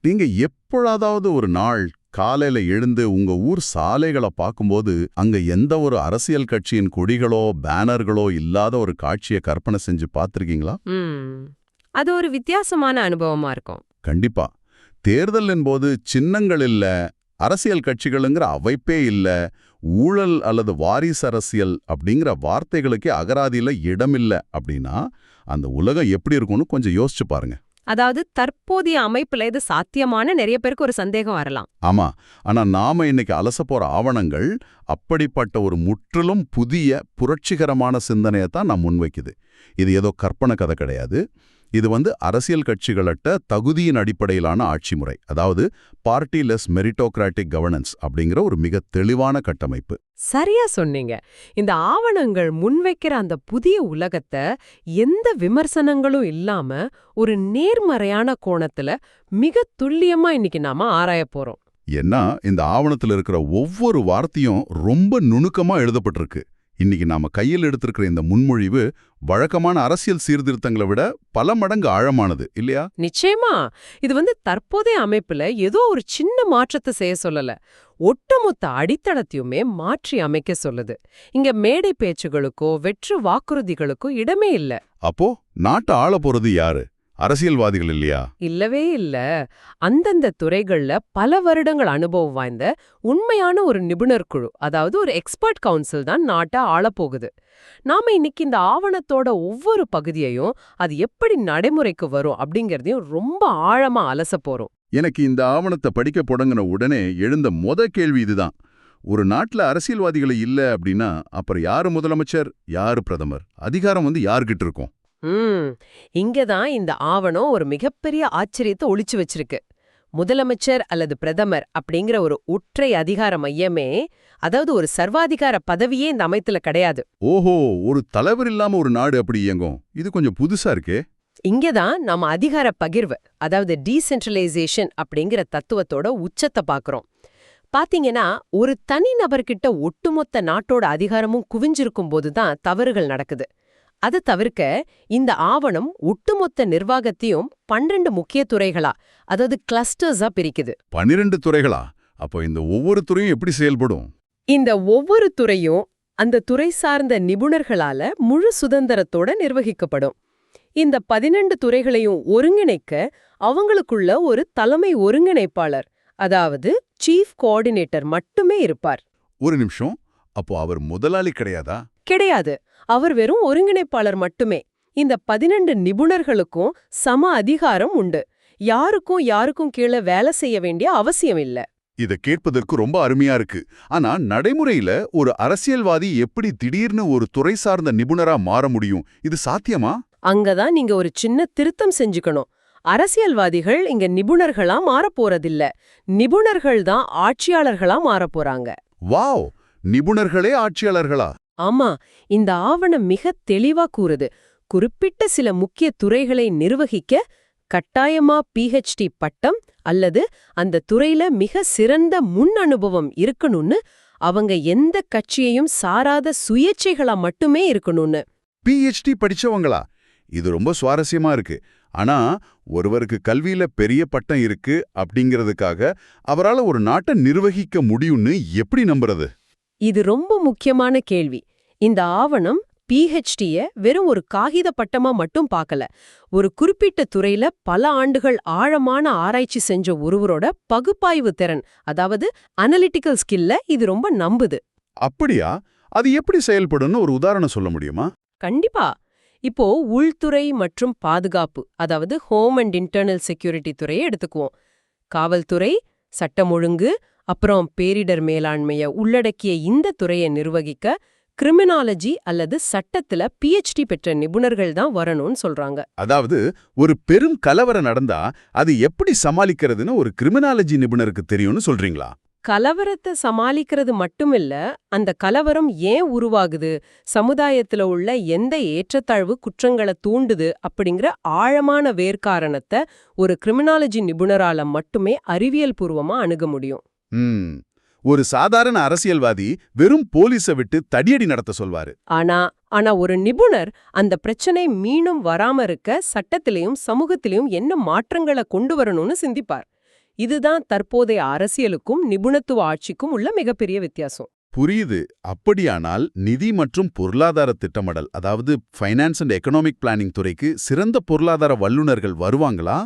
நீங்க எப்பொழுதாவது ஒரு நாள் காலையில எழுந்து உங்க ஊர் சாலைகளை பார்க்கும்போது அங்க எந்த ஒரு அரசியல் கட்சியின் கொடிகளோ பேனர்களோ இல்லாத ஒரு காட்சியை கற்பனை செஞ்சு பார்த்திருக்கீங்களா? ம் அது ஒரு வித்தியாசமான அனுபவமா இருக்கும். கண்டிப்பா. தேர்தலின் போது சின்னங்கள் இல்ல, அரசியல் கட்சிகளுங்கிற அமைப்பே இல்ல, ஊழல் அல்லது வாரிசு அரசியல் அப்படிங்கிற வார்த்தைகளுக்கே அகராதியில இடமில்ல அப்படின்னா அந்த உலகம் எப்படி இருக்கும்னு கொஞ்சம் யோசிச்சு பாருங்க. அதாவது தற்போதைய அமைப்புல இது சாத்தியமான நிறைய பேருக்கு ஒரு சந்தேகம் வரலாம். ஆமா. ஆனா நாம இன்னைக்கு அலச போற ஆவணங்கள் அப்படிப்பட்ட ஒரு முற்றிலும் புதிய புரட்சிகரமான சிந்தனையை தான் நான் முன்வைக்குது. இது ஏதோ கற்பனை கதை கிடையாது. இது அரசியல் கட்சிகளட்ட தகுதியின் அடிப்படையிலான ஆட்சி முறை, அதாவது பார்ட்டிலெஸ் மெரிட்டோக்ராட்டிக் கவர்னன்ஸ் அப்படிங்கிற ஒரு மிக தெளிவான கட்டமைப்பு. சரியா சொன்னீங்க. இந்த ஆவணங்கள் முன்வைக்கிற அந்த புதிய உலகத்தை எந்த விமர்சனங்களும் இல்லாம ஒரு நேர்மறையான கோணத்துல மிக துல்லியமா இன்னைக்கு நாம ஆராயப் போறோம். ஏன்னா இந்த ஆவணத்துல இருக்கிற ஒவ்வொரு வார்த்தையும் ரொம்ப நுணுக்கமா எழுதப்பட்டிருக்கு. இன்னைக்கு நாம கையில் எடுத்திருக்கிற இந்த முன்மொழிவு வழக்கமான அரசியல் சீர்திருத்தங்களை விட பல மடங்கு ஆழமானது இல்லையா? நிச்சயமா. இது தற்போதைய அமைப்புல ஏதோ ஒரு சின்ன மாற்றத்தை செய்ய சொல்லல, ஒட்டுமொத்த அடித்தளத்தையுமே மாற்றி அமைக்க சொல்லுது. இங்க மேடை பேச்சுகளுக்கோ வெற்று வாக்குறுதிகளுக்கோ இடமே இல்ல. அப்போ நாட்டை ஆள போறது யாரு? அரசியல்வாதிகள் இல்லையா? இல்லவே இல்ல. அந்தந்த துறைகள்ல பல வருடங்கள் அனுபவம் வாய்ந்த உண்மையான ஒரு நிபுணர் குழு, அதாவது ஒரு எக்ஸ்பர்ட் கவுன்சில் தான் நாட்டை ஆளப்போகுது. நாம இன்னைக்கு இந்த ஆவணத்தோட ஒவ்வொரு பகுதியையும் அது எப்படி நடைமுறைக்கு வரும் அப்படிங்கறதையும் ரொம்ப ஆழமா அலச போறோம். எனக்கு இந்த ஆவணத்தை படிக்க தொடங்கின உடனே எழுந்த கேள்வி இதுதான். ஒரு நாட்டுல அரசியல்வாதிகளை இல்ல அப்படின்னா அப்புறம் யாரு முதலமைச்சர், யாரு பிரதமர்? அதிகாரம் யார்கிட்ட இருக்கும்? இங்கதான் இந்த ஆவணம் ஒரு மிகப்பெரிய ஆச்சரியத்தை ஒளிச்சு வச்சிருக்கு. முதலமைச்சர் அல்லது பிரதமர் அப்படிங்கிற ஒரு ஒற்றை அதிகார மையமே, அதாவது ஒரு சர்வாதிகார பதவியே இந்த அமைத்துல கிடையாது. ஓஹோ, ஒரு தலைவர் இல்லாம ஒரு நாடு அப்படி இயங்கும். இது கொஞ்சம் புதுசா இருக்கே. இங்கதான் நம்ம அதிகார பகிர்வு, அதாவது டீசென்ட்ரலைசேஷன் அப்படிங்கிற தத்துவத்தோட உச்சத்தை பாக்குறோம். பாத்தீங்கன்னா ஒரு தனி நபர்கிட்ட ஒட்டுமொத்த நாட்டோட அதிகாரமும் குவிஞ்சிருக்கும் போதுதான் தவறுகள் நடக்குது. அதை தவிர்க்க இந்த ஆவணம் ஒட்டுமொத்த நிர்வாகத்தையும் 12 முக்கிய துறைகளா, அதாவது கிளஸ்டர்ஸா பிரிக்குது. 12 துறைகளா? அப்போ இந்த ஒவ்வொரு துறையும் எப்படி செயல்படும்? இந்த ஒவ்வொரு துறையும் அந்த துறை சார்ந்த நிபுணர்களால முழு சுதந்திரத்தோட நிர்வகிக்கப்படும். இந்த 12 துறைகளையும் ஒருங்கிணைக்க அவங்களுக்குள்ள ஒரு தலைமை ஒருங்கிணைப்பாளர், அதாவது சீஃப் கோஆர்டினேட்டர் மட்டுமே இருப்பார். ஒரு நிமிஷம், அப்போ அவர் முதலாளி கிடையாதா? கிடையாது. அவர் வெறும் ஒருங்கிணைப்பாளர் மட்டுமே. இந்த 12 நிபுணர்களுக்கும் சம அதிகாரம் உண்டு. யாருக்கும் கீழே வேலை செய்ய வேண்டிய அவசியம் இல்ல. இத கேட்பதற்கு ரொம்ப அருமையா இருக்கு. ஆனா நடைமுறையில ஒரு அரசியல்வாதி எப்படி திடீர்னு ஒரு துறை சார்ந்த நிபுணரா மாற முடியும்? இது சாத்தியமா? அங்கதான் நீங்க ஒரு சின்ன திருத்தம் செஞ்சுக்கணும். அரசியல்வாதிகள் இங்க நிபுணர்களா மாறப்போறதில்ல. நிபுணர்கள் தான் ஆட்சியாளர்களா மாறப்போறாங்க. வாவ், நிபுணர்களே ஆட்சியாளர்களா? ஆமா, இந்த ஆவணம் மிக தெளிவா கூறுது. குறிப்பிட்ட சில முக்கிய துறைகளை நிர்வகிக்க கட்டாயமா PhD பட்டம் அல்லது அந்த துறையில மிக சிறந்த முன் அனுபவம் இருக்கணும்னு, அவங்க எந்த கட்சியையும் சாராத சுயேட்சைகளா மட்டுமே இருக்கணும்னு. PhD படிச்சவங்களா? இது ரொம்ப சுவாரஸ்யமா இருக்கு. ஆனா ஒருவருக்கு கல்வியில பெரிய பட்டம் இருக்கு அப்படிங்கிறதுக்காக அவரால ஒரு நாட்டை நிர்வகிக்க முடியும்னு எப்படி நம்புறது? இது ரொம்ப முக்கியமான கேள்வி. இந்த ஆவணம் PhD-ய வெறும் ஒரு காகித பட்டமா மட்டும் பார்க்கல. ஒரு குறிப்பிட்ட துறையில பல ஆண்டுகள் ஆழமான ஆராய்ச்சி செஞ்ச ஒருவரோட பகுப்பாய்வு திறன், அதாவது அனலிட்டிக்கல் ஸ்கில்ல இது ரொம்ப நம்புது. அப்படியா? அது எப்படி செயல்படும்னு ஒரு உதாரணம் சொல்ல முடியுமா? கண்டிப்பா. இப்போ உள்துறை மற்றும் பாதுகாப்பு, அதாவது ஹோம் அண்ட் இன்டர்னல் செக்யூரிட்டி துறையை எடுத்துக்குவோம். காவல்துறை, சட்டம் ஒழுங்கு, அப்புறம் பேரிடர் மேலாண்மைய உள்ளடக்கிய இந்த துறையை நிர்வகிக்க கிரிமினாலஜி அல்லது சட்டத்துல PhD பெற்ற நிபுணர்கள் தான் வரணும்னு சொல்றாங்க. அதாவது ஒரு பெரும் கலவரம் நடந்தா அது எப்படி சமாளிக்கிறதுன்னு ஒரு கிரிமினாலஜி நிபுணருக்கு தெரியும்னு சொல்றீங்களா? கலவரத்தை சமாளிக்கிறது மட்டுமில்ல, அந்த கலவரம் ஏன் உருவாகுது, சமுதாயத்துல உள்ள எந்த ஏற்றத்தாழ்வு குற்றங்களை தூண்டுது அப்படிங்கிற ஆழமான வேர்க்காரணத்தை ஒரு கிரிமினாலஜி நிபுணரால மட்டுமே அறிவியல் பூர்வமா அணுக முடியும். ஒரு சாதாரண அரசியல்வாதி வெறும் போலீஸை விட்டு தடியடி நடத்த சொல்வாரு. ஆனா ஒரு நிபுணர் அந்த பிரச்சனை மீண்டும் வராம இருக்க சட்டத்திலையும் சமூகத்திலையும் என்ன மாற்றங்களை கொண்டு வரணும்னு சிந்திப்பார். இதுதான் தற்போதைய அரசியலுக்கும் நிபுணத்துவ ஆட்சிக்கும் உள்ள மிகப்பெரிய வித்தியாசம். புரியுது. அப்படியானால் நிதி மற்றும் பொருளாதார திட்டமிடல், அதாவது ஃபைனான்ஸ் அண்ட் எக்கனாமிக் பிளானிங் துறைக்கு சிறந்த பொருளாதார வல்லுநர்கள் வருவாங்களா?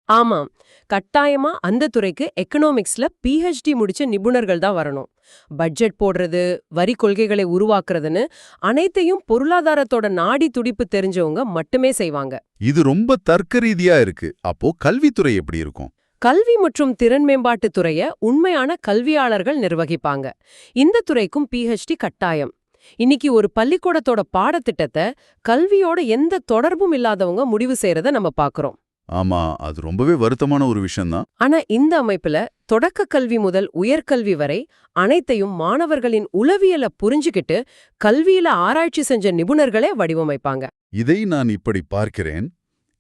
ஆமாம், கட்டாயமா அந்த துறைக்கு எக்கனாமிக்ஸ்ல PhD முடிச்ச நிபுணர்கள் தான் வரணும். பட்ஜெட் போடுறது, வரி கொள்கைகளை உருவாக்குறதுன்னு அனைத்தையும் பொருளாதாரத்தோட நாடி துடிப்பு தெரிஞ்சவங்க மட்டுமே செய்வாங்க. இது ரொம்ப தர்க்க ரீதியா இருக்கு. அப்போ கல்வித்துறை எப்படி இருக்கும்? கல்வி மற்றும் திறன் மேம்பாட்டு துறைய உண்மையான கல்வியாளர்கள் நிர்வகிப்பாங்க. இந்த துறைக்கும் PhD கட்டாயம். இன்னைக்கு ஒரு பள்ளிக்கூடத்தோட பாடத்திட்டத்தை கல்வியோட எந்த தொடர்பும் இல்லாதவங்க முடிவு செய்யறத நம்ம பாக்குறோம். ஆமா, அது ரொம்பவே வருத்தமான ஒரு விஷயம்தான். ஆனா இந்த அமைப்புல தொடக்க கல்வி முதல் உயர்கல்வி வரை அனைத்தையும் மாணவர்களின் உளவியலை புரிஞ்சுக்கிட்டு கல்வியில ஆராய்ச்சி செஞ்ச நிபுணர்களே வடிவமைப்பாங்க. இதை நான் இப்படி பார்க்கிறேன்.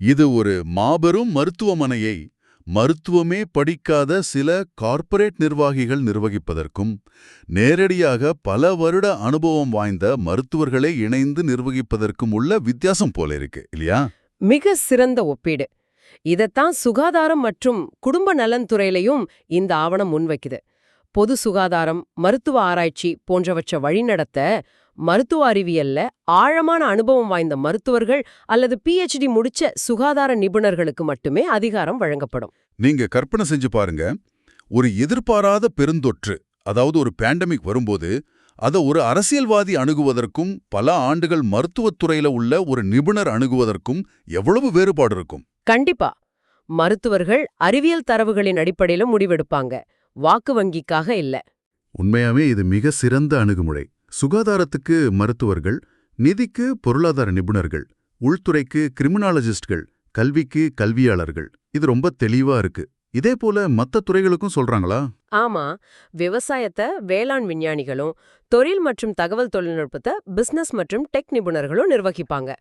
இது ஒரு மாபெரும் மருத்துவமனையை மருத்துவமே படிக்காத சில கார்ப்பரேட் நிர்வாகிகள் நிர்வகிப்பதற்கும், நேரடியாக பல வருட அனுபவம் வாய்ந்த மருத்துவர்களே இணைந்து நிர்வகிப்பதற்கும் உள்ள வித்தியாசம் போல இருக்கு, இல்லையா? மிக சிறந்த ஒப்பீடு. இதத்தான் சுகாதாரம் மற்றும் குடும்ப நலன் துறையிலையும் இந்த ஆவணம் முன்வைக்குது. பொது சுகாதாரம், மருத்துவ ஆராய்ச்சி போன்றவற்றை வழிநடத்த மருத்துவ அறிவியல்ல ஆழமான அனுபவம் வாய்ந்த மருத்துவர்கள் அல்லது PhD முடிச்ச சுகாதார நிபுணர்களுக்கு மட்டுமே அதிகாரம் வழங்கப்படும். நீங்க கற்பனை செஞ்சு பாருங்க, ஒரு எதிர்பாராத பெருந்தொற்று, அதாவது ஒரு பேண்டமிக் வரும்போது அதை ஒரு அரசியல்வாதி அணுகுவதற்கும் பல ஆண்டுகள் மருத்துவத்துறையில உள்ள ஒரு நிபுணர் அணுகுவதற்கும் எவ்வளவு வேறுபாடு இருக்கும். கண்டிப்பா. மருத்துவர்கள் அறிவியல் தரவுகளின் அடிப்படையில முடிவெடுப்பாங்க, வாக்கு வங்கிக்காக இல்ல. உண்மையாவே இது மிக சிறந்த அணுகுமுறை. சுகாதாரத்துக்கு மருத்துவர்கள், நிதிக்கு பொருளாதார நிபுணர்கள், உள்துறைக்கு கிரிமினாலஜிஸ்ட்கள், கல்விக்கு கல்வியாளர்கள். இது ரொம்ப தெளிவா இருக்கு. இதே போல மத்த துறைகளுக்கும் சொல்றாங்களா? ஆமா, விவசாயத்தை வேளாண் விஞ்ஞானிகளும், தொழில் மற்றும் தகவல் தொழில்நுட்பத்தை பிசினஸ் மற்றும் டெக் நிபுணர்களும் நிர்வகிப்பாங்க.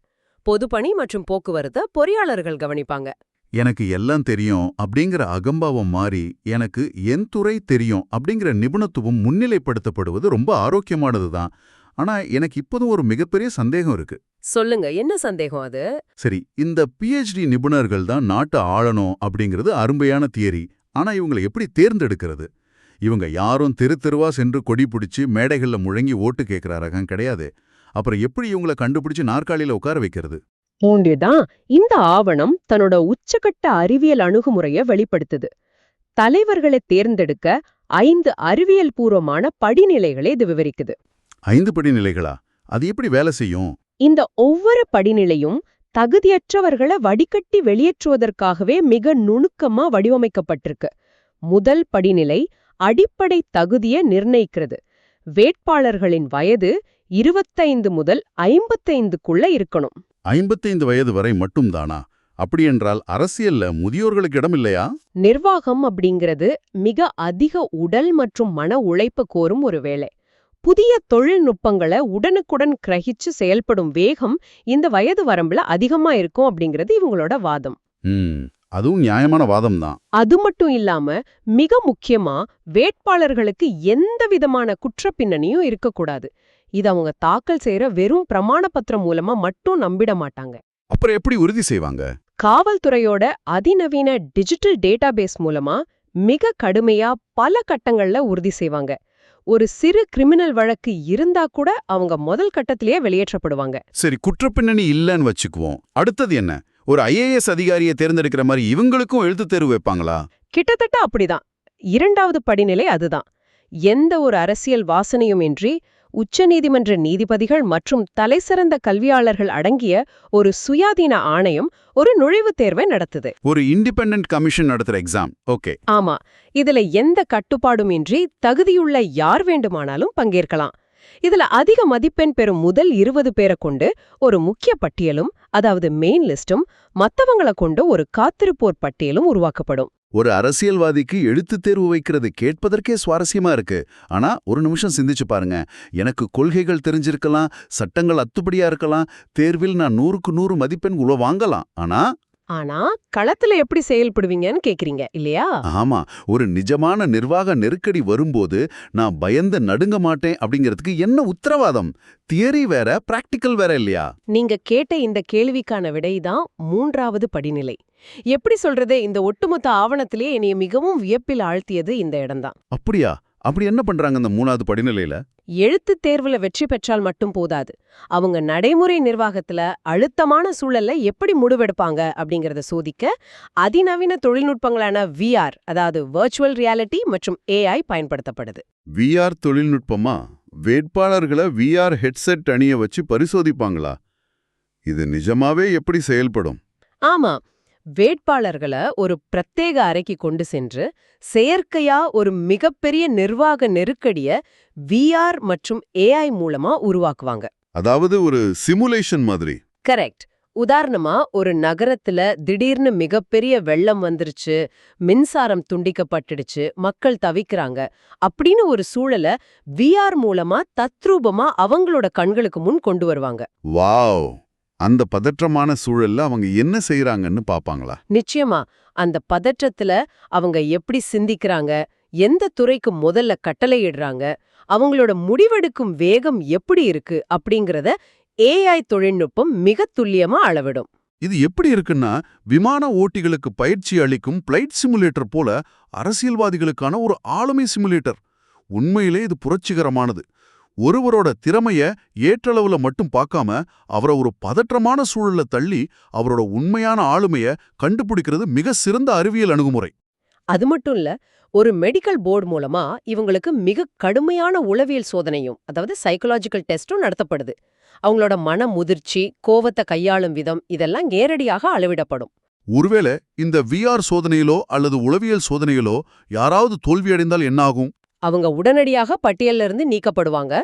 பொதுப்பணி மற்றும் போக்குவரத்தை பொறியாளர்கள் கவனிப்பாங்க. எனக்கு எல்லாம் தெரியும் அப்படிங்கிற அகம்பாவம் மாறி எனக்கு என் துறை தெரியும் அப்படிங்கிற நிபுணத்துவம் முன்னிலைப்படுத்தப்படுவது ரொம்ப ஆரோக்கியமானதுதான். ஆனா எனக்கு இப்போதும் ஒரு மிகப்பெரிய சந்தேகம் இருக்கு. சொல்லுங்க, என்ன சந்தேகம் அது? சரி, இந்த PhD நிபுணர்கள் தான் நாட்டை ஆளணும் அப்படிங்கிறது அருமையான தியரி. ஆனா இவங்களை எப்படி தேர்ந்தெடுக்கிறது? இவங்க யாரும் தெரு தெருவா சென்று கொடி பிடிச்சு மேடைகள்ல முழங்கி ஓட்டு கேட்கிற ரகம் கிடையாது. அப்புறம் எப்படி இவங்களை கண்டுபிடிச்சு நாற்காலியில உட்கார வைக்கிறது? மூண்டிதான் இந்த ஆவணம் தன்னோட உச்சகட்ட அறிவியல் அணுகுமுறைய வெளிப்படுத்துது. தலைவர்களை தேர்ந்தெடுக்க 5 அறிவியல் பூர்வமான படிநிலைகளை இது விவரிக்குது. 5 படிநிலைகளா? அது எப்படி வேலை செய்யும்? இந்த ஒவ்வொரு படிநிலையும் தகுதியற்றவர்களை வடிகட்டி வெளியேற்றுவதற்காகவே மிக நுணுக்கமா வடிவமைக்கப்பட்டிருக்கு. முதல் படிநிலை அடிப்படை தகுதியை நிர்ணயிக்கிறது. வேட்பாளர்களின் வயது 25 முதல் 55க்குள்ள இருக்கணும். 55 வயது வரை மட்டும்தானா? அப்படியென்றால் அரசியல்ல முதியோர்களுக்கு இடம் இல்லையா? நிர்வாகம் அப்படிங்கிறது மிக அதிக உடல் மற்றும் மன உழைப்பு கோரும் ஒரு வேலை. புதிய தொழில்நுட்பங்களை உடனுக்குடன் கிரகிச்சு செயல்படும் வேகம் இந்த வயது வரம்புல அதிகமா இருக்கும் அப்படிங்கிறது இவங்களோட வாதம். அதுவும் நியாயமான வாதம் தான். அது மட்டும் இல்லாம மிக முக்கியமா வேட்பாளர்களுக்கு எந்த விதமான குற்றப்பின்னணியும் இருக்கக்கூடாது. இது அவங்க தாக்கல் செய்யற வெறும் பிரமாண பத்திரம் மூலமா மட்டும் நம்பிட மாட்டாங்க. அப்புறம் எப்படி உறுதி செய்வாங்க? காவல்துறையோட அதிநவீன டிஜிட்டல் டேட்டாபேஸ் மூலமா மிக கடுமையா பல கட்டங்கள்ல உறுதி செய்வாங்க. ஒரு சிறு கிரிமினல் வழக்கு இருந்தா கூட அவங்க முதல் கட்டத்திலேயே வெளியேற்றப்படுவாங்க. சரி, குற்றப்பின்னணி இல்லன்னு வச்சுக்குவோம். அடுத்தது என்ன? ஒரு IAS அதிகாரியை தேர்ந்தெடுக்கிற மாதிரி இவங்களுக்கும் எழுத்துத் தேர்வு வைப்பாங்களா? கிட்டத்தட்ட அப்படிதான். 2வது படிநிலை அதுதான். எந்த ஒரு அரசியல் வாசனையும் இன்றி உச்சநீதிமன்ற நீதிபதிகள் மற்றும் தலைசிறந்த கல்வியாளர்கள் அடங்கிய ஒரு சுயாதீன ஆணையம் ஒரு நுழைவுத் தேர்வை நடத்துது. ஒரு இண்டிபெண்டன்ட் கமிஷன் நடத்துற எக்ஸாம். ஓகே. ஆமா, இதுல எந்த கட்டுப்பாடும் இன்றி தகுதியுள்ள யார் வேண்டுமானாலும் பங்கேற்கலாம். இதுல அதிக மதிப்பெண் பெறும் முதல் 20 பேரை கொண்டு ஒரு முக்கிய பட்டியலும், அதாவது மெயின் லிஸ்டும், மத்தவங்களை கொண்டு ஒரு காத்திருப்போர் பட்டியலும் உருவாக்கப்படும். ஒரு அரசியல்வாதிக்கு எழுத்துத் தேர்வு வைக்கிறது கேட்பதற்கே சுவாரஸ்யமா இருக்கு. ஆனா ஒரு நிமிஷம் சிந்திச்சு பாருங்க. எனக்கு கொள்கைகள் தெரிஞ்சிருக்கலாம், சட்டங்கள் அத்துப்படியா இருக்கலாம், தேர்வில் நான் 100க்கு 100 மதிப்பெண் வாங்கலாம். ஆனா ஆனா களத்துல எப்படி செயல்படுவீங்கன்னு கேக்குறீங்க இல்லையா? ஆமா, ஒரு நிஜமான நிர்வாக நெருக்கடி வரும்போது நான் பயந்து நடுங்க மாட்டேன் அப்படிங்கிறதுக்கு என்ன உத்தரவாதம்? தியரி வேற, பிராக்டிக்கல் வேற இல்லையா? நீங்க கேட்ட இந்த கேள்விக்கான விடைதான் 3வது படிநிலை. எப்படி சொல்றது, இந்த ஒட்டுமொத்த ஆவணத்திலேயே என்னைய மிகவும் வியப்பில் ஆழ்த்தியது இந்த இடம்தான். அப்படியா? அப்படி என்ன பண்றாங்க அந்த 3வது படிநிலையில? எழுத்துத் தேர்வுல வெற்றி பெற்றால் மட்டும் போதாது. அவங்க நடைமுறை நிர்வாகத்துல அழுத்தமான சூழல்ல எப்படி முடிவெடுப்பாங்க அப்படிங்கறத சோதிக்க அதிநவீன தொழில்நுட்பங்களான VR, அதாவது வர்ச்சுவல் ரியாலிட்டி மற்றும் AI பயன்படுத்தப்படுது. VR தொழில்நுட்பமா? வேட்பாளர்களை VR ஹெட்செட் அணிய வச்சு பரிசோதிப்பாங்களா? இது நிஜமாவே எப்படி செயல்படும்? ஆமா, வேட்பாளர்களை ஒரு பிரத்யேக அறைக்கு கொண்டு சென்று செயற்கையா ஒரு மிகப்பெரிய நிர்வாக நெருக்கடிய VR மற்றும் AI மூலமா உருவாக்குவாங்க. அதாவது ஒரு சிமுலேஷன் மாதிரி. கரெக்ட். உதாரணமா, ஒரு நகரத்துல திடீர்னு மிகப்பெரிய வெள்ளம் வந்துருச்சு, மின்சாரம் துண்டிக்கப்பட்டுடுச்சு, மக்கள் தவிக்கிறாங்க அப்படின்னு ஒரு சூழலை VR மூலமா தத்ரூபமா அவங்களோட கண்களுக்கு முன் கொண்டு வருவாங்க. வாவ்! அந்த பதற்றமான சூழல்ல அவங்க என்ன செய்யறாங்கன்னு பாப்பாங்களா? நிச்சயமா, அந்த பதற்றத்துல அவங்க எப்படி சிந்திக்கிறாங்க, எந்த துறைக்கு முதல்ல கட்டளையிடுறாங்க, அவங்களோட முடிவெடுக்கும் வேகம் எப்படி இருக்கு அப்படிங்கறத AI தொழில்நுட்பம் மிக துல்லியமா அளவிடும். இது எப்படி இருக்குன்னா, விமான ஓட்டிகளுக்கு பயிற்சி அளிக்கும் பிளைட் சிமுலேட்டர் போல அரசியல்வாதிகளுக்கான ஒரு ஆளுமை சிமுலேட்டர். உண்மையிலே இது புரட்சிகரமானது. ஒருவரோட திறமைய ஏற்றளவுல மட்டும் பார்க்காம அவரை ஒரு பதற்றமான சூழல்ல தள்ளி அவரோட உண்மையான ஆளுமைய கண்டுபிடிக்கிறது மிக சிறந்த அறிவியல் அணுகுமுறை. அது மட்டும் இல்ல, ஒரு மெடிக்கல் போர்டு மூலமா இவங்களுக்கு மிக கடுமையான உளவியல் சோதனையும், அதாவது சைக்கலாஜிக்கல் டெஸ்டும் நடத்தப்படுது. அவங்களோட மன முதிர்ச்சி, கோவத்தை கையாளும் விதம் இதெல்லாம் நேரடியாக அளவிடப்படும். ஒருவேளை இந்த VR சோதனையிலோ அல்லது உளவியல் சோதனையிலோ யாராவது தோல்வியடைந்தால் என்ன ஆகும்? அவங்க உடனடியாக பட்டியல்ல இருந்து நீக்கப்படுவாங்க.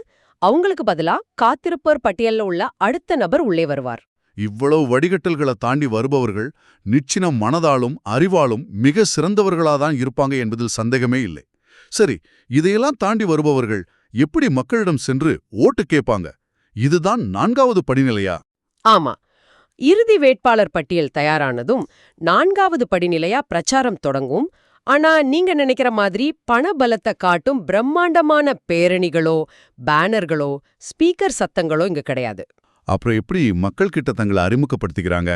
அவங்களுக்கு பதிலா காத்திருப்போர் பட்டியல்ல உள்ள அடுத்த நபர் உள்ளே வருவார். இவ்வளவு வடிகட்டல்களை தாண்டி வருபவர்கள் நிச்சினம் மனதாலும் அறிவாலும் மிக சிறந்தவர்களாதான் இருப்பாங்க என்பதில் சந்தேகமே இல்லை. சரி, இதையெல்லாம் தாண்டி வருபவர்கள் எப்படி மக்களிடம் சென்று ஓட்டு கேட்பாங்க? இதுதான் 4வது படிநிலையா? ஆமா, இறுதி வேட்பாளர் பட்டியல் தயாரானதும் 4வது படிநிலையா பிரச்சாரம் தொடங்கும். ஆனா நீங்க நினைக்கிற மாதிரி பணபலத்தை காட்டும் பிரம்மாண்டமான பேரணிகளோ, பேனர்களோ, ஸ்பீக்கர் சத்தங்களோ இங்க கிடையாது. அப்புறம் எப்படி மக்கள் கிட்ட தங்களை அறிமுகப்படுத்திக்கிறாங்க?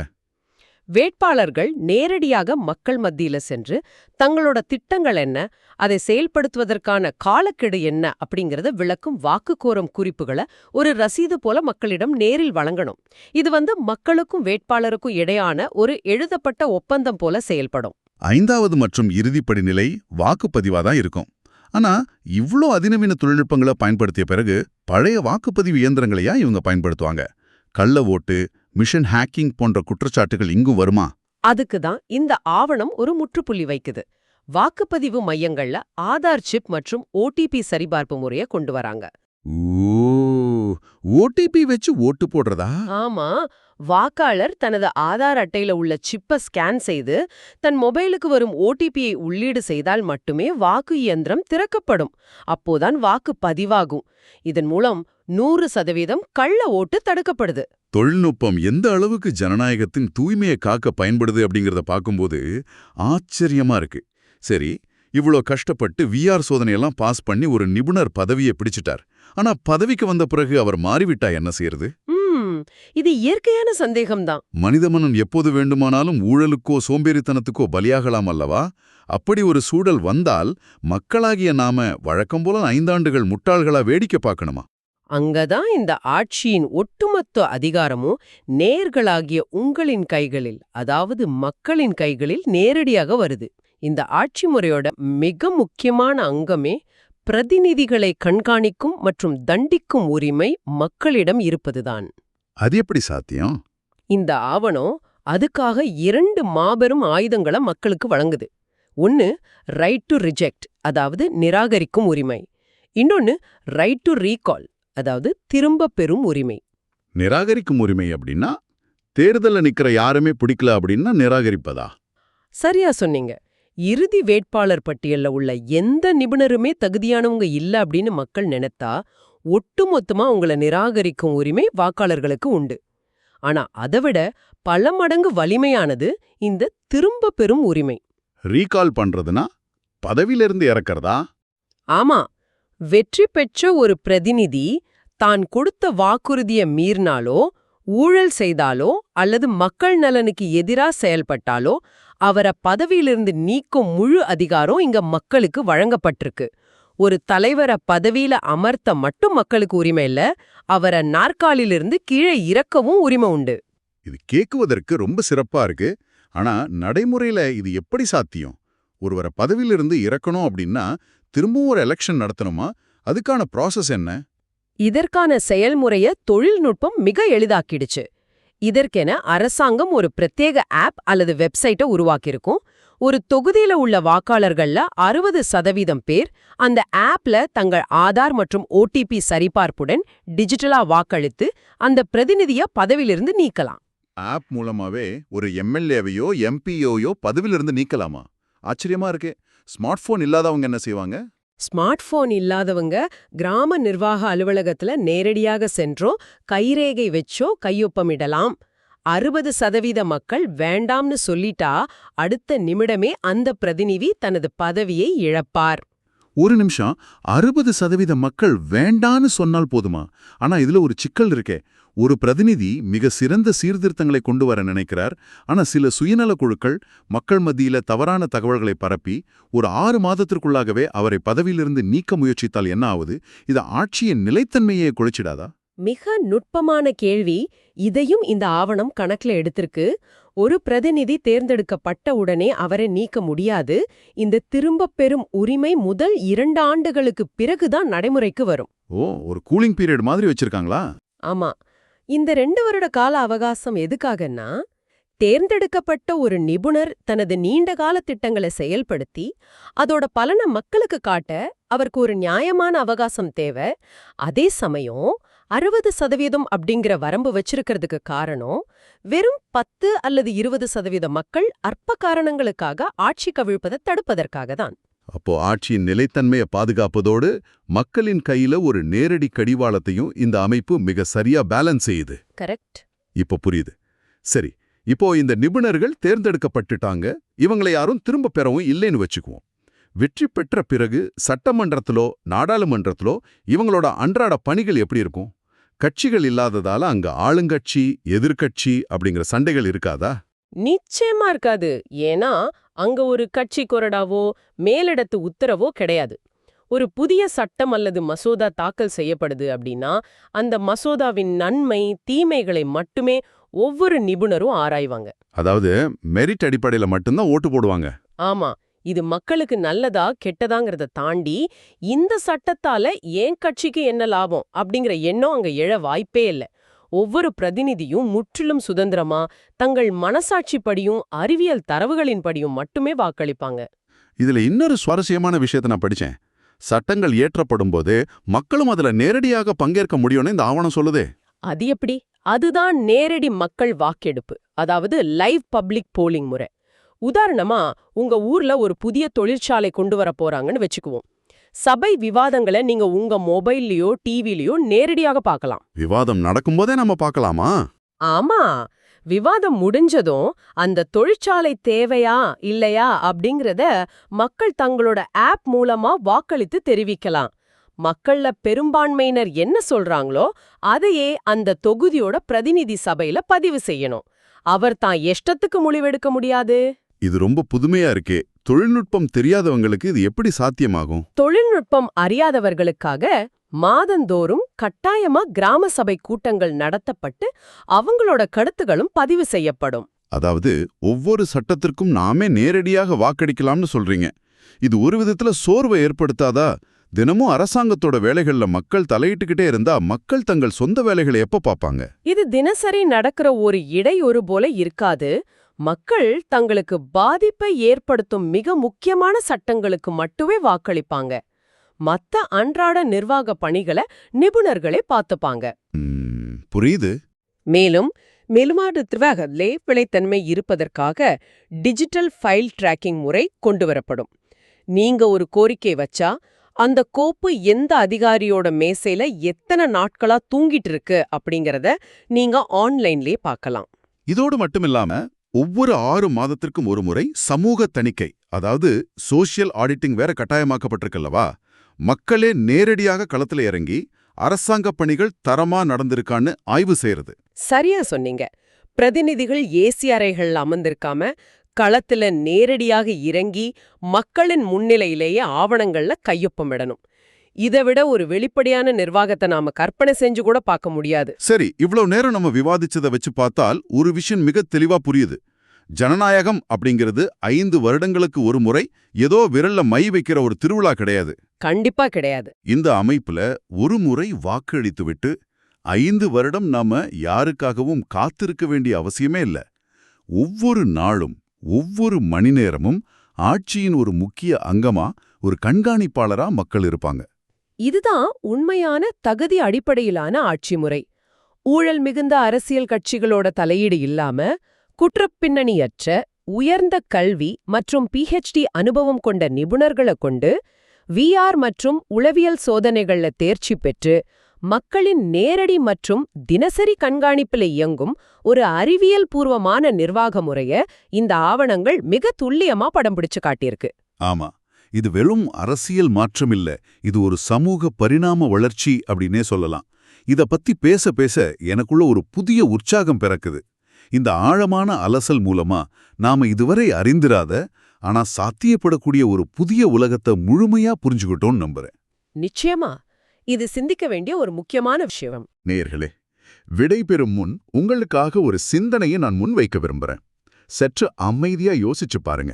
வேட்பாளர்கள் நேரடியாக மக்கள் மத்தியில சென்று தங்களோட திட்டங்கள் என்ன, அதை செயல்படுத்துவதற்கான காலக்கெடு என்ன அப்படிங்கறத விளக்கும் வாக்கு கோரும் குறிப்புகளை ஒரு ரசீது போல மக்களிடம் நேரில் வழங்கணும். இது மக்களுக்கும் வேட்பாளருக்கும் இடையான ஒரு எழுதப்பட்ட ஒப்பந்தம் போல செயல்படும். 5வது மற்றும் இறுதி படிநிலை வாக்குப்பதிவா தான் இருக்கும். ஆனா இவ்ளோ அதிநவீன தொழில்நுட்பங்களை பயன்படுத்திய பிறகு பழைய வாக்குப்பதிவு இயந்திரங்களையா இவங்க பயன்படுத்துவாங்க? கள்ள ஓட்டு, மிஷன் ஹேக்கிங் போன்ற குற்றச்சாட்டுகள் இங்கும் வருமா? அதுக்கு தான் இந்த ஆவணம் ஒரு முற்றுப்புள்ளி வைக்குது. வாக்குப்பதிவு மையங்கள்ல ஆதார் சிப் மற்றும் OTP சரிபார்ப்பு முறைய கொண்டு வராங்க. OTP வச்சு ஓட்டு போடுறதா? ஆமா, வாக்காளர் தனது ஆதார் அட்டையில உள்ள சிப்பை ஸ்கேன் செய்து தன் மொபைலுக்கு வரும் OTPயை உள்ளீடு செய்தால் மட்டுமே வாக்கு இயந்திரம் திறக்கப்படும். அப்போதான் வாக்கு பதிவாகும். இதன் மூலம் 100% கள்ள ஓட்டு தடுக்கப்படுது. தொழில்நுட்பம் எந்த அளவுக்கு ஜனநாயகத்தின் தூய்மையை காக்க பயன்படுது அப்படிங்கறத பார்க்கும்போது ஆச்சரியமா இருக்கு. சரி, இவ்ளோ கஷ்டப்பட்டு VR சோதனையெல்லாம் பாஸ் பண்ணி ஒரு நிபுணர் பதவியை பிடிச்சிட்டார். ஆனா பதவிக்கு வந்த பிறகு அவர் மாறிவிட்டா என்ன செய்யறது? இது இயற்கையான சந்தேகம்தான். மனித மனம் எப்போது வேண்டுமானாலும் ஊழலுக்கோ சோம்பேறித்தனத்துக்கோ பலியாகலாம் அல்லவா? அப்படி ஒரு சூழல் வந்தால் மக்களாகிய நாம வழக்கம் போல 5 ஆண்டுகள் முட்டாள்களா வேடிக்கை பார்க்கணுமா? அங்கதான் இந்த ஆட்சியின் ஒட்டுமொத்த அதிகாரமும் நேர்களாகிய உங்களின் கைகளில், அதாவது மக்களின் கைகளில் நேரடியாக வருது. இந்த ஆட்சி முறையோட மிக முக்கியமான அங்கமே பிரதிநிதிகளை கண்காணிக்கும் மற்றும் தண்டிக்கும் உரிமை மக்களிடம் இருப்பதுதான். அது எப்படி சாத்தியம்? இந்த ஆவணம் அதுக்காக 2 மாபெரும் ஆயுதங்களை மக்களுக்கு வழங்குது. ஒன்னு ரைட் டு ரிஜெக்ட், அதாவது நிராகரிக்கும் உரிமை. இன்னொன்னு ரைட் டு ரீகால், அதாவது திரும்ப பெறும் உரிமை. நிராகரிக்கும் உரிமை அப்படின்னா தேர்தல்ல நிக்கிற யாருமே பிடிக்கல அப்படின்னா நிராகரிப்பதா? சரியா சொன்னீங்க. இறுதி வேட்பாளர் பட்டியல்ல உள்ள எந்த நிபுணருமே தகுதியானவங்க இல்ல அப்படின்னு மக்கள் நினைத்தா ஒட்டுமொத்தமா உங்களை நிராகரிக்கும் உரிமை வாக்காளர்களுக்கு உண்டு. ஆனா அதைவிட பல மடங்கு வலிமையானது இந்த திரும்ப பெறும் உரிமை. ரீகால் பண்றதுனா பதவியிலிருந்து இறக்கறதா? ஆமா, வெற்றி பெற்ற ஒரு பிரதிநிதி தான் கொடுத்த வாக்குறுதியை மீறினாலோ, ஊழல் செய்தாலோ அல்லது மக்கள் நலனுக்கு எதிரா செயல்பட்டாலோ அவரை பதவியிலிருந்து நீக்கும் முழு அதிகாரம் இங்க மக்களுக்கு வழங்கப்பட்டிருக்கு. ஒரு தலைவரை பதவியில அமர்த்த மட்டும் மக்களுக்கு உரிமை இல்ல, அவரை நாற்காலியிலிருந்து கீழே இறக்கவும் உரிமை உண்டு. இது கேக்குவதற்கு ரொம்ப சிறப்பா இருக்கு. ஆனா நடைமுறையில இது எப்படி சாத்தியம்? ஒருவரை பதவியிலிருந்து இறக்கணும் அப்படின்னா திரும்பவும் ஒரு எலெக்ஷன் நடத்தணுமா? அதுக்கான ப்ராசஸ் என்ன? இதற்கான செயல்முறைய தொழில்நுட்பம் மிக எளிதாக்கிடுச்சு. இதற்கென அரசாங்கம் ஒரு பிரத்யேக ஆப் அல்லது வெப்சைட்டை உருவாக்கியிருக்கும். ஒரு தொகுதியில உள்ள வாக்காளர்கள்ல 60% பேர் அந்த ஆப்ல தங்கள் ஆதார் மற்றும் ஓடிபி சரிபார்ப்புடன் டிஜிட்டலா வாக்களித்து அந்த பிரதிநிதிய பதவியிலிருந்து நீக்கலாம். ஆப் மூலமாவே ஒரு எம்எல்ஏவையோ எம்பியோயோ பதவியிலிருந்து நீக்கலாமா? ஆச்சரியமா இருக்கே. ஸ்மார்ட் போன் இல்லாதவங்க என்ன செய்வாங்க? ஸ்மார்ட் போன் இல்லாதவங்க கிராம நிர்வாக அலுவலகத்துல நேரடியாக சென்றோ கைரேகை வச்சோ கையொப்பமிடலாம். 60% மக்கள் வேண்டாம்னு சொல்லிட்டா அடுத்த நிமிடமே அந்த பிரதிநிதி தனது பதவியை இழப்பார். ஒரு நிமிஷம், 60% மக்கள் வேண்டான்னு சொன்னால் போதுமா? ஆனா இதுல ஒரு சிக்கல் இருக்கே. ஒரு பிரதிநிதி மிக சிறந்த சீர்திருத்தங்களை கொண்டு வர நினைக்கிறார். ஆனா சில சுயநல குழுக்கள் மக்கள் மத்தியில தவறான தகவல்களை பரப்பி ஒரு 6 மாதத்திற்குள்ளாகவே அவரை பதவியிலிருந்து நீக்க முயற்சித்தால் என்ன ஆகுது? இது ஆட்சியின் நிலைத்தன்மையை குலைச்சிடாதா? மிக நுட்பமான கேள்வி. இதையும் இந்த ஆவணம் கணக்குல எடுத்திருக்கு. ஒரு பிரதிநிதி தேர்ந்தெடுக்கப்பட்ட உடனே அவரை நீக்க முடியாது. இந்த திரும்பப் பெறும் உரிமை முதல் 2 ஆண்டுகளுக்கு பிறகுதான் நடைமுறைக்கு வரும். ஓ, ஒரு கூலிங் பீரியட் மாதிரி வச்சிருக்காங்களா? ஆமா, இந்த 2 வருட கால அவகாசம் எதுக்காகன்னா, தேர்ந்தெடுக்கப்பட்ட ஒரு நிபுணர் தனது நீண்டகால திட்டங்களை செயல்படுத்தி அதோட பலனை மக்களுக்கு காட்ட அவருக்கு ஒரு நியாயமான அவகாசம் தேவை. அதே சமயம் 60% அப்படிங்கிற வரம்பு வச்சிருக்கிறதுக்கு காரணம் வெறும் 10 அல்லது 20% மக்கள் அற்ப காரணங்களுக்காக ஆட்சி கவிழ்ப்பதை தடுப்பதற்காக தான். அப்போ ஆட்சியின் நிலைத்தன்மையை பாதுகாப்பதோடு மக்களின் கையில ஒரு நேரடி கடிவாளத்தையும் இந்த அமைப்பு மிக சரியா பேலன்ஸ் செய்யுது. கரெக்ட். இப்போ புரியுது. சரி, இப்போ இந்த நிபுணர்கள் தேர்ந்தெடுக்கப்பட்டுட்டாங்க. இவங்களை யாரும் திரும்ப பெறவும் இல்லைன்னு வச்சுக்குவோம். வெற்றி பெற்ற பிறகு சட்டமன்றத்திலோ நாடாளுமன்றத்திலோ இவங்களோட அன்றாட பணிகள் எப்படி இருக்கும்? கட்சிகள் இல்லாததால அங்க ஆளுங்கட்சி எதிர்க்கட்சி அப்படிங்கிற சண்டைகள் இருக்காதா? நிச்சயமா இருக்காது. ஏன்னா அங்க ஒரு கட்சி கொறடாவோ மேலிடத்து உத்தரவோ கிடையாது. ஒரு புதிய சட்டம் அல்லது மசோதா தாக்கல் செய்யப்படுது அப்படின்னா அந்த மசோதாவின் நன்மை தீமைகளை மட்டுமே ஒவ்வொரு நிபுணரும் ஆராய்வாங்க. அதாவது மெரிட் அடிப்படையில மட்டும்தான் ஓட்டு போடுவாங்க. ஆமா, இது மக்களுக்கு நல்லதா கெட்டதாங்கிறத தாண்டி இந்த சட்டத்தால ஏன் கட்சிக்கு என்ன லாபம் அப்படிங்கிற எண்ணம் அங்க எழ வாய்ப்பே இல்ல. ஒவ்வொரு பிரதிநிதியும் முற்றிலும் சுதந்திரமா தங்கள் மனசாட்சிப்படியும் அறிவியல் தரவுகளின்படியும் மட்டுமே வாக்களிப்பாங்க. இதுல இன்னொரு சுவாரஸ்யமான விஷயத்தை நான் படிச்சேன். சட்டங்கள் இயற்றப்படும் போது மக்களும் அதுல நேரடியாக பங்கேற்க முடியும்னு இந்த ஆவணம் சொல்லுதே. அது எப்படி? அதுதான் நேரடி மக்கள் வாக்கெடுப்பு, அதாவது லைவ் பப்ளிக் போலிங் முறை. உதாரணமா உங்க ஊர்ல ஒரு புதிய தொழிற்சாலை கொண்டு வர போறாங்கன்னு வச்சுக்குவோம். சபை விவாதங்களை நீங்க உங்க மொபைல்லயோ டிவிலயோ நேரடியாக பார்க்கலாம். விவாதம் நடக்கும்போதே நம்ம பார்க்கலாமா? ஆமா, விவாதம் முடிஞ்சதும் அந்த தொழிற்சாலை தேவையா இல்லையா அப்படிங்கறத மக்கள் தங்களோட ஆப் மூலமா வாக்களித்து தெரிவிக்கலாம். மக்கள்ல பெரும்பான்மையினர் என்ன சொல்றாங்களோ அதையே அந்த தொகுதியோட பிரதிநிதி சபையில பதிவு செய்யணும். அவர் தான் இஷ்டத்துக்கு முடிவெடுக்க முடியாது. இது ரொம்ப புதுமையா இருக்கே. தொழில்நுட்பம் தெரியாதவங்களுக்கு இது எப்படி சாத்தியமாகும்? தொழில்நுட்பம் அறியாதவர்களுக்காக மாதந்தோறும் கட்டாயமா கிராம சபை கூட்டங்கள் நடத்தப்பட்டு அவங்களோட கருத்துகளும் பதிவு செய்யப்படும். அதாவது ஒவ்வொரு சட்டத்திற்கும் நாமே நேரடியாக வாக்களிக்கலாம்னு சொல்றீங்க. இது ஒரு விதத்துல சோர்வை ஏற்படுத்தாதா? தினமும் அரசாங்கத்தோட வேலைகள்ல மக்கள் தலையிட்டுக்கிட்டே இருந்தா மக்கள் தங்கள் சொந்த வேலைகளை எப்ப பார்ப்பாங்க? இது தினசரி நடக்கிற ஒரு இடையூறு போல இருக்காது. மக்கள் தங்களுக்கு பாதிப்பை ஏற்படுத்தும் மிக முக்கியமான சட்டங்களுக்கு மட்டுமே வாக்களிப்பாங்க. மத்த அன்றாட நிர்வாக பணிகளை நிபுணர்களே பார்த்துப்பாங்க. புரியுது. மேலும் மெலுமாடு நிர்வாகத்திலே பிழைத்தன்மை இருப்பதற்காக டிஜிட்டல் ஃபைல் டிராக்கிங் முறை கொண்டு வரப்படும். நீங்க ஒரு கோரிக்கை வச்சா அந்த கோப்பு எந்த அதிகாரியோட மேசையில எத்தனை நாட்களா தூங்கிட்டு இருக்கு அப்படிங்கறத நீங்க ஆன்லைன்லயே பார்க்கலாம். இதோடு மட்டுமில்லாம ஒவ்வொரு 6 மாதத்திற்கும் ஒரு முறை சமூக தணிக்கை, அதாவது சோஷியல் ஆடிட்டிங் வேற கட்டாயமாக்கப்பட்டிருக்கல்லவா? மக்களே நேரடியாக களத்துல இறங்கி அரசாங்க பணிகள் தரமா நடந்திருக்கான்னு ஆய்வு செய்யறது. சரியா சொன்னீங்க. பிரதிநிதிகள் ஏசி அறைகள்ல அமர்ந்திருக்காம களத்துல நேரடியாக இறங்கி மக்களின் முன்னிலையிலேயே ஆவணங்கள்ல கையொப்பமிடணும். இதை விட ஒரு வெளிப்படையான நிர்வாகத்தை நாம கற்பனை செஞ்சு கூட பார்க்க முடியாது. சரி, இவ்வளவு நேரம் நம்ம விவாதிச்சதை வச்சு பார்த்தால் ஒரு விஷயம் மிக தெளிவா புரியுது. ஜனநாயகம் அப்படிங்கிறது 5 வருடங்களுக்கு ஒரு முறை ஏதோ விரல்ல மை வைக்கிற ஒரு திருவிழா கிடையாது. கண்டிப்பா கிடையாது. இந்த அமைப்புல ஒரு முறை வாக்களித்து விட்டு 5 வருடம் நாம யாருக்காகவும் காத்திருக்க வேண்டிய அவசியமே இல்ல. ஒவ்வொரு நாளும் ஒவ்வொரு மணி நேரமும் ஆட்சியின் ஒரு முக்கிய அங்கமா, ஒரு கண்காணிப்பாளரா மக்கள் இருப்பாங்க. இதுதான் உண்மையான தகுதி அடிப்படையிலான ஆட்சி முறை. ஊழல் மிகுந்த அரசியல் கட்சிகளோட தலையீடு இல்லாம குற்றப்பின்னணியற்ற உயர்ந்த கல்வி மற்றும் PhD அனுபவம் கொண்ட நிபுணர்களை கொண்டு VR மற்றும் உளவியல் சோதனைகள்ல தேர்ச்சி பெற்று மக்களின் நேரடி மற்றும் தினசரி கண்காணிப்பில் இயங்கும் ஒரு அறிவியல் பூர்வமான நிர்வாக முறைய இந்த ஆவணங்கள் மிக துல்லியமா படம் பிடிச்சு காட்டியிருக்கு. ஆமா, இது வெறும் அரசியல் மாற்றம் இல்ல, இது ஒரு சமூக பரிணாம வளர்ச்சி அப்படின்னே சொல்லலாம். இத பத்தி பேச பேச எனக்குள்ள ஒரு புதிய உற்சாகம் பிறக்குது. இந்த ஆழமான அலசல் மூலமா நாம இதுவரை அறிந்திராத ஆனா சாத்தியப்படக்கூடிய ஒரு புதிய உலகத்தை முழுமையா புரிஞ்சுக்கிட்டோம்னு நம்புறேன். நிச்சயமா இது சிந்திக்க வேண்டிய ஒரு முக்கியமான விஷயம். நேயர்களே, விடைபெறும் முன் உங்களுக்காக ஒரு சிந்தனையை நான் முன்வைக்க விரும்புறேன். சற்று அமைதியா யோசிச்சு பாருங்க.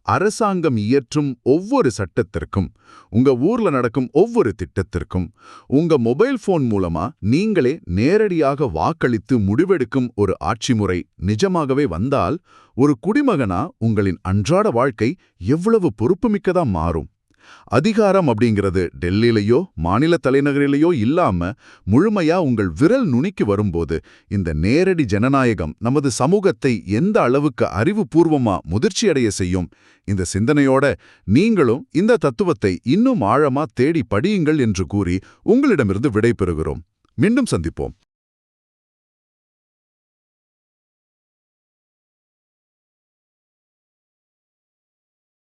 அரசாங்கம் இயற்றும் ஒவ்வொரு சட்டத்திற்கும், உங்க ஊர்ல நடக்கும் ஒவ்வொரு திட்டத்திற்கும், உங்க மொபைல் போன் மூலமா நீங்களே நேரடியாக வாக்களித்து முடிவெடுக்கும் ஒரு ஆட்சி முறை நிஜமாகவே வந்தால், ஒரு குடிமகனா உங்களின் அன்றாட வாழ்க்கை எவ்வளவு பொறுப்புமிக்கதா மாறும். அதிகாரம் அப்படிங்கிறது டெல்லியிலேயோ மாநில தலைநகரிலேயோ இல்லாம முழுமையா உங்கள் விரல் நுனிக்கு வரும்போது, இந்த நேரடி ஜனநாயகம் நமது சமூகத்தை எந்த அளவுக்கு அறிவுபூர்வமா முதிர்ச்சியடைய செய்யும். இந்த சிந்தனையோட நீங்களும் இந்த தத்துவத்தை இன்னும் ஆழமா தேடி படியுங்கள் என்று கூறி உங்களிடமிருந்து விடை பெறுகிறோம். மீண்டும் சந்திப்போம்.